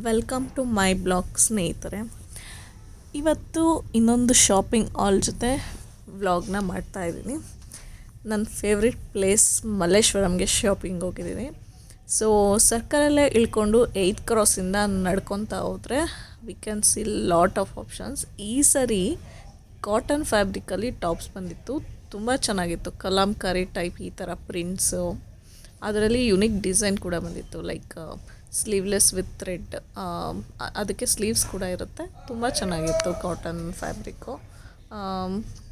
Welcome to my blog ಸ್ನೇಹಿತರೆ. ಇವತ್ತು ಇನ್ನೊಂದು ಶಾಪಿಂಗ್ ಆಲ್ ಜೊತೆ ವ್ಲಾಗ್ನ ಮಾಡ್ತಾಯಿದ್ದೀನಿ. ನನ್ನ ಫೇವ್ರೆಟ್ ಪ್ಲೇಸ್ ಮಲ್ಲೇಶ್ವರಂಗೆ ಶಾಪಿಂಗ್ ಹೋಗಿದ್ದೀನಿ. ಸೊ ಸರ್ಕಲಲ್ಲೇ ಇಳ್ಕೊಂಡು 8th ಕ್ರಾಸಿಂದ ನಡ್ಕೊತಾ ಹೋದರೆ we can see lot of options. ಈ ಸರಿ ಕಾಟನ್ ಫ್ಯಾಬ್ರಿಕಲ್ಲಿ ಟಾಪ್ಸ್ ಬಂದಿತ್ತು, ತುಂಬ ಚೆನ್ನಾಗಿತ್ತು. ಕಲಾಂಕಾರಿ ಟೈಪ್ ಈ ಥರ ಪ್ರಿಂಟ್ಸು, ಅದರಲ್ಲಿ ಯುನಿಕ್ ಡಿಸೈನ್ ಕೂಡ ಬಂದಿತ್ತು, ಲೈಕ್ ಸ್ಲೀವ್ಲೆಸ್ ವಿತ್ ಥ್ರೆಡ್, ಅದಕ್ಕೆ ಸ್ಲೀವ್ಸ್ ಕೂಡ ಇರುತ್ತೆ. ತುಂಬ ಚೆನ್ನಾಗಿತ್ತು ಕಾಟನ್ ಫ್ಯಾಬ್ರಿಕ್ಕು.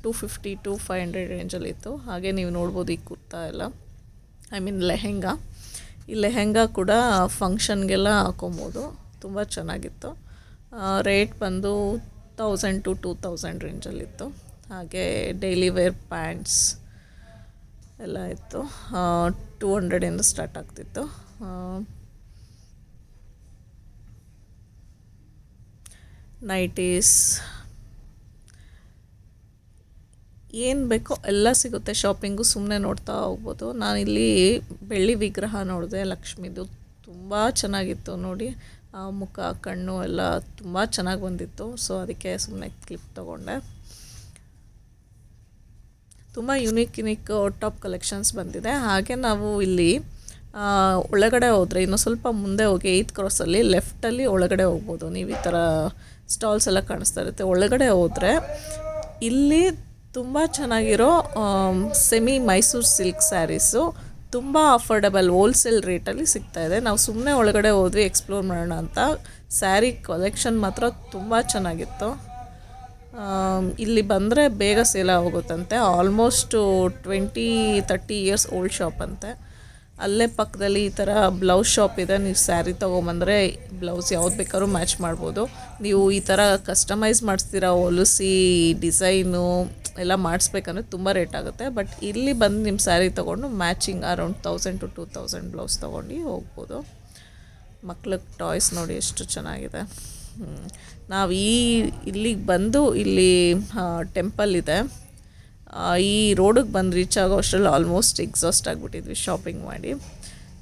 250 to 500 ರೇಂಜಲ್ಲಿತ್ತು. ಹಾಗೆ ನೀವು ನೋಡ್ಬೋದು ಈ ಕುರ್ತಾ ಎಲ್ಲ, ಐ ಮೀನ್ ಲೆಹೆಂಗಾ. ಈ ಲೆಹೆಂಗಾ ಕೂಡ ಫಂಕ್ಷನ್ಗೆಲ್ಲ ಹಾಕೊಬೋದು, ತುಂಬ ಚೆನ್ನಾಗಿತ್ತು. ರೇಟ್ ಬಂದು 1000 to 2000 ರೇಂಜಲ್ಲಿತ್ತು. ಹಾಗೆ ಡೈಲಿ ವೇರ್ ಪ್ಯಾಂಟ್ಸ್ ಎಲ್ಲ ಇತ್ತು, 200 ಸ್ಟಾರ್ಟ್ ಆಗ್ತಿತ್ತು. ನೈಟೀಸ್ ಏನು ಬೇಕೋ ಎಲ್ಲ ಸಿಗುತ್ತೆ. ಶಾಪಿಂಗು ಸುಮ್ಮನೆ ನೋಡ್ತಾ ಹೋಗ್ಬೋದು. ನಾನಿಲ್ಲಿ ಬೆಳ್ಳಿ ವಿಗ್ರಹ ನೋಡಿದೆ ಲಕ್ಷ್ಮಿದು, ತುಂಬ ಚೆನ್ನಾಗಿತ್ತು ನೋಡಿ. ಮುಖ ಕಣ್ಣು ಎಲ್ಲ ತುಂಬ ಚೆನ್ನಾಗಿ ಬಂದಿತ್ತು. ಸೊ ಅದಕ್ಕೆ ಸುಮ್ಮನೆ ಕ್ಲಿಪ್ ತೊಗೊಂಡೆ. ತುಂಬ ಯುನಿಕ್ ಟಾಪ್ ಕಲೆಕ್ಷನ್ಸ್ ಬಂದಿದೆ. ಹಾಗೆ ನಾವು ಇಲ್ಲಿ ಒಳಗಡೆ ಹೋದರೆ, ಇನ್ನು ಸ್ವಲ್ಪ ಮುಂದೆ ಹೋಗಿ 8th ಕ್ರಾಸಲ್ಲಿ ಲೆಫ್ಟಲ್ಲಿ ಒಳಗಡೆ ಹೋಗ್ಬೋದು. ನೀವು ಈ ಥರ ಸ್ಟಾಲ್ಸ್ ಎಲ್ಲ ಕಾಣಿಸ್ತಾ ಇರುತ್ತೆ. ಒಳಗಡೆ ಹೋದರೆ ಇಲ್ಲಿ ತುಂಬ ಚೆನ್ನಾಗಿರೋ ಸೆಮಿ ಮೈಸೂರು ಸಿಲ್ಕ್ ಸ್ಯಾರೀಸು ತುಂಬ ಅಫೋರ್ಡಬಲ್ ಹೋಲ್ಸೇಲ್ ರೇಟಲ್ಲಿ ಸಿಗ್ತಾಯಿದೆ. ನಾವು ಸುಮ್ಮನೆ ಒಳಗಡೆ ಹೋದ್ವಿ ಎಕ್ಸ್ಪ್ಲೋರ್ ಮಾಡೋಣ ಅಂತ. ಸ್ಯಾರಿ ಕಲೆಕ್ಷನ್ ಮಾತ್ರ ತುಂಬ ಚೆನ್ನಾಗಿತ್ತು. ಇಲ್ಲಿ ಬಂದರೆ ಬೇಗ ಸೇಲ್ ಹೋಗುತ್ತಂತೆ. ಆಲ್ಮೋಸ್ಟು 20-30 ಇಯರ್ಸ್ ಓಲ್ಡ್ ಶಾಪ್ ಅಂತೆ. ಅಲ್ಲೇ ಪಕ್ಕದಲ್ಲಿ ಈ ಥರ ಬ್ಲೌಸ್ ಶಾಪ್ ಇದೆ. ನೀವು ಸ್ಯಾರಿ ತೊಗೊಂಬಂದರೆ ಬ್ಲೌಸ್ ಯಾವ್ದು ಬೇಕಾದ್ರೂ ಮ್ಯಾಚ್ ಮಾಡ್ಬೋದು. ನೀವು ಈ ಥರ ಕಸ್ಟಮೈಸ್ ಮಾಡಿಸ್ತೀರಾ, ಹೊಲಿಸಿ ಡಿಸೈನು ಎಲ್ಲ ಮಾಡಿಸ್ಬೇಕಂದ್ರೆ ತುಂಬ ರೇಟ್ ಆಗುತ್ತೆ. ಬಟ್ ಇಲ್ಲಿ ಬಂದು ನಿಮ್ಮ ಸ್ಯಾರಿ ತೊಗೊಂಡು ಮ್ಯಾಚಿಂಗ್ ಅರೌಂಡ್ 1000 to 2000 ಬ್ಲೌಸ್ ತೊಗೊಂಡು ಹೋಗ್ಬೋದು. ಮಕ್ಳಿಗೆ ಟಾಯ್ಸ್ ನೋಡಿ ಎಷ್ಟು ಚೆನ್ನಾಗಿದೆ. ನಾವು ಇಲ್ಲಿಗೆ ಬಂದು, ಇಲ್ಲಿ ಟೆಂಪಲ್ ಇದೆ, ಈ ರೋಡಿಗೆ ಬಂದು ರೀಚ್ ಆಗೋ ಅಷ್ಟರಲ್ಲಿ ಆಲ್ಮೋಸ್ಟ್ ಎಕ್ಸಾಸ್ಟ್ ಆಗಿಬಿಟ್ಟಿದ್ವಿ ಶಾಪಿಂಗ್ ಮಾಡಿ.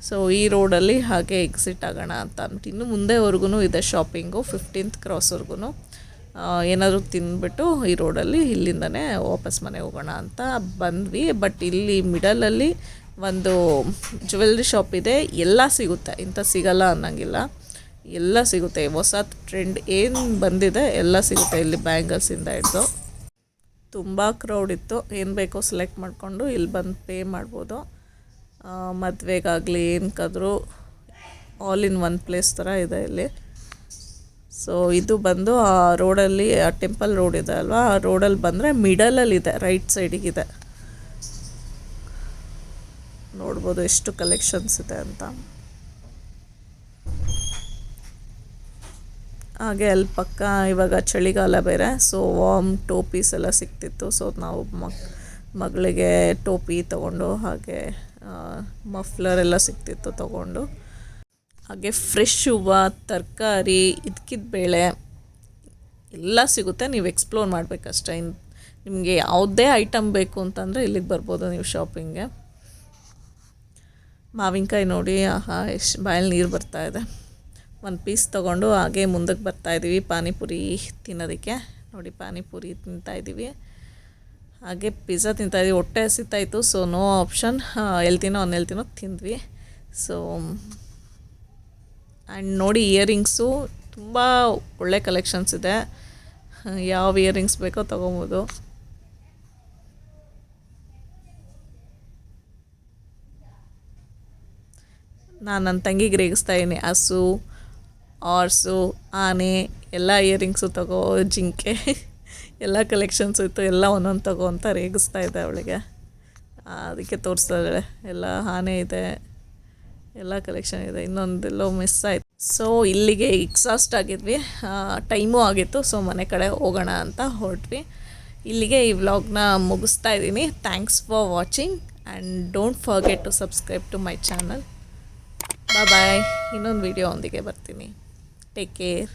ಸೊ ಈ ರೋಡಲ್ಲಿ ಹಾಗೆ ಎಕ್ಸಿಟ್ ಆಗೋಣ ಅಂತ ಅಂದ್ಬಿಟ್ಟು ಇನ್ನು ಮುಂದೆವರೆಗೂ ಇದೆ ಶಾಪಿಂಗು. 15th ಕ್ರಾಸ್ವರೆಗೂ ಏನಾದರೂ ತಿಂದ್ಬಿಟ್ಟು ಈ ರೋಡಲ್ಲಿ ಇಲ್ಲಿಂದನೇ ವಾಪಸ್ ಮನೆಗೆ ಹೋಗೋಣ ಅಂತ ಬಂದ್ವಿ. ಬಟ್ ಇಲ್ಲಿ ಮಿಡಲಲ್ಲಿ ಒಂದು ಜ್ಯುವೆಲ್ರಿ ಶಾಪ್ ಇದೆ. ಎಲ್ಲ ಸಿಗುತ್ತೆ, ಇಂಥ ಸಿಗಲ್ಲ ಅನ್ನೋಂಗಿಲ್ಲ, ಎಲ್ಲ ಸಿಗುತ್ತೆ. ಹೊಸ ಟ್ರೆಂಡ್ ಏನು ಬಂದಿದೆ ಎಲ್ಲ ಸಿಗುತ್ತೆ ಇಲ್ಲಿ, ಬ್ಯಾಂಗಲ್ಸಿಂದ ಹಿಡ್ದು. ತುಂಬ ಕ್ರೌಡ್ ಇತ್ತು. ಏನು ಬೇಕೋ ಸೆಲೆಕ್ಟ್ ಮಾಡಿಕೊಂಡು ಇಲ್ಲಿ ಬಂದು ಪೇ ಮಾಡ್ಬೋದು. ಮದುವೆಗಾಗಲಿ ಏನಕ್ಕಾದರೂ ಆಲ್ ಇನ್ ಒನ್ ಪ್ಲೇಸ್ ಥರ ಇದೆ ಇಲ್ಲಿ. ಸೊ ಇದು ಬಂದು ಆ ರೋಡಲ್ಲಿ, ಆ ಟೆಂಪಲ್ ರೋಡ್ ಇದೆ ಅಲ್ವಾ, ಆ ರೋಡಲ್ಲಿ ಬಂದರೆ ಮಿಡಲಲ್ಲಿದೆ, ರೈಟ್ ಸೈಡಿಗಿದೆ. ನೋಡ್ಬೋದು ಎಷ್ಟು ಕಲೆಕ್ಷನ್ಸ್ ಇದೆ ಅಂತ. ಹಾಗೆ ಅಲ್ಲಿ ಪಕ್ಕ ಇವಾಗ ಚಳಿಗಾಲ ಬೇರೆ, ಸೊ ವಾರ್ಮ್ ಟೋಪೀಸ್ ಎಲ್ಲ ಸಿಗ್ತಿತ್ತು. ಸೊ ನಾವು ಮಗಳಿಗೆ ಟೋಪಿ ತೊಗೊಂಡು, ಹಾಗೆ ಮಫ್ಲರ್ ಎಲ್ಲ ಸಿಗ್ತಿತ್ತು ತೊಗೊಂಡು. ಹಾಗೆ ಫ್ರೆಶ್ ಹೂವು, ತರಕಾರಿ, ಇದಕ್ಕಿದ್ದ ಬೇಳೆ ಎಲ್ಲ ಸಿಗುತ್ತೆ. ನೀವು ಎಕ್ಸ್ಪ್ಲೋರ್ ಮಾಡಬೇಕಷ್ಟೇ. ನಿಮಗೆ ಯಾವುದೇ ಐಟಮ್ ಬೇಕು ಅಂತಂದರೆ ಇಲ್ಲಿಗೆ ಬರ್ಬೋದು ನೀವು ಶಾಪಿಂಗ್ಗೆ. ಮಾವಿನಕಾಯಿ ನೋಡಿ, ಆಹಾ ಎಷ್ಟು ಬಾಯಲ್ಲಿ ನೀರು ಬರ್ತಾಯಿದೆ. ಒಂದು ಪೀಸ್ ತೊಗೊಂಡು ಹಾಗೆ ಮುಂದಕ್ಕೆ ಬರ್ತಾಯಿದ್ದೀವಿ ಪಾನಿಪುರಿ ತಿನ್ನೋದಕ್ಕೆ. ನೋಡಿ ಪಾನಿಪುರಿ ತಿಂತಾಯಿದ್ದೀವಿ, ಹಾಗೆ ಪಿಜ್ಜಾ ತಿಂತಾಯಿದ್ದೀವಿ. ಹೊಟ್ಟೆ ಹಸಿತಾಯಿತ್ತು, ಸೊ ನೋ ಆಪ್ಷನ್, ಎಲ್ಲಿ ತಿಂದ್ವಿ. ಸೊ ಆ್ಯಂಡ್ ನೋಡಿ ಇಯರಿಂಗ್ಸು ತುಂಬ ಒಳ್ಳೆ ಕಲೆಕ್ಷನ್ಸ್ ಇದೆ. ಯಾವ ಇಯರಿಂಗ್ಸ್ ಬೇಕೋ ತೊಗೊಬೋದು. ನಾನು ನನ್ನ ತಂಗಿಗೆ ರೇಗಿಸ್ತಾಯಿದ್ದೀನಿ, ಹಸು, ಆರ್ಸು, ಆನೆ ಎಲ್ಲ ಇಯರಿಂಗ್ಸು ತಗೋ, ಜಿಂಕೆ ಎಲ್ಲ ಕಲೆಕ್ಷನ್ಸು ಇತ್ತು, ಎಲ್ಲ ಒಂದೊಂದು ತಗೋ ಅಂತ ರೇಗಿಸ್ತಾ ಇದ್ದೆ ಅವಳಿಗೆ. ಅದಕ್ಕೆ ತೋರಿಸ್ತಾ ಇದ್ದಾಳೆ. ಎಲ್ಲ ಆನೆ ಇದೆ, ಎಲ್ಲ ಕಲೆಕ್ಷನ್ ಇದೆ. ಇನ್ನೊಂದೆಲ್ಲೋ ಮಿಸ್ ಆಯಿತು. ಸೊ ಇಲ್ಲಿಗೆ ಎಕ್ಸಾಸ್ಟ್ ಆಗಿದ್ವಿ, ಟೈಮು ಆಗಿತ್ತು. ಸೊ ಮನೆ ಕಡೆ ಹೋಗೋಣ ಅಂತ ಹೊರಟ್ವಿ. ಇಲ್ಲಿಗೆ ಈ ವ್ಲಾಗ್ನ ಮುಗಿಸ್ತಾ ಇದ್ದೀನಿ. Thanks for watching and don't forget to subscribe to my channel. Bye. ಇನ್ನೊಂದು ವಿಡಿಯೋ ಒಂದಿಗೆ ಬರ್ತೀನಿ. Take care.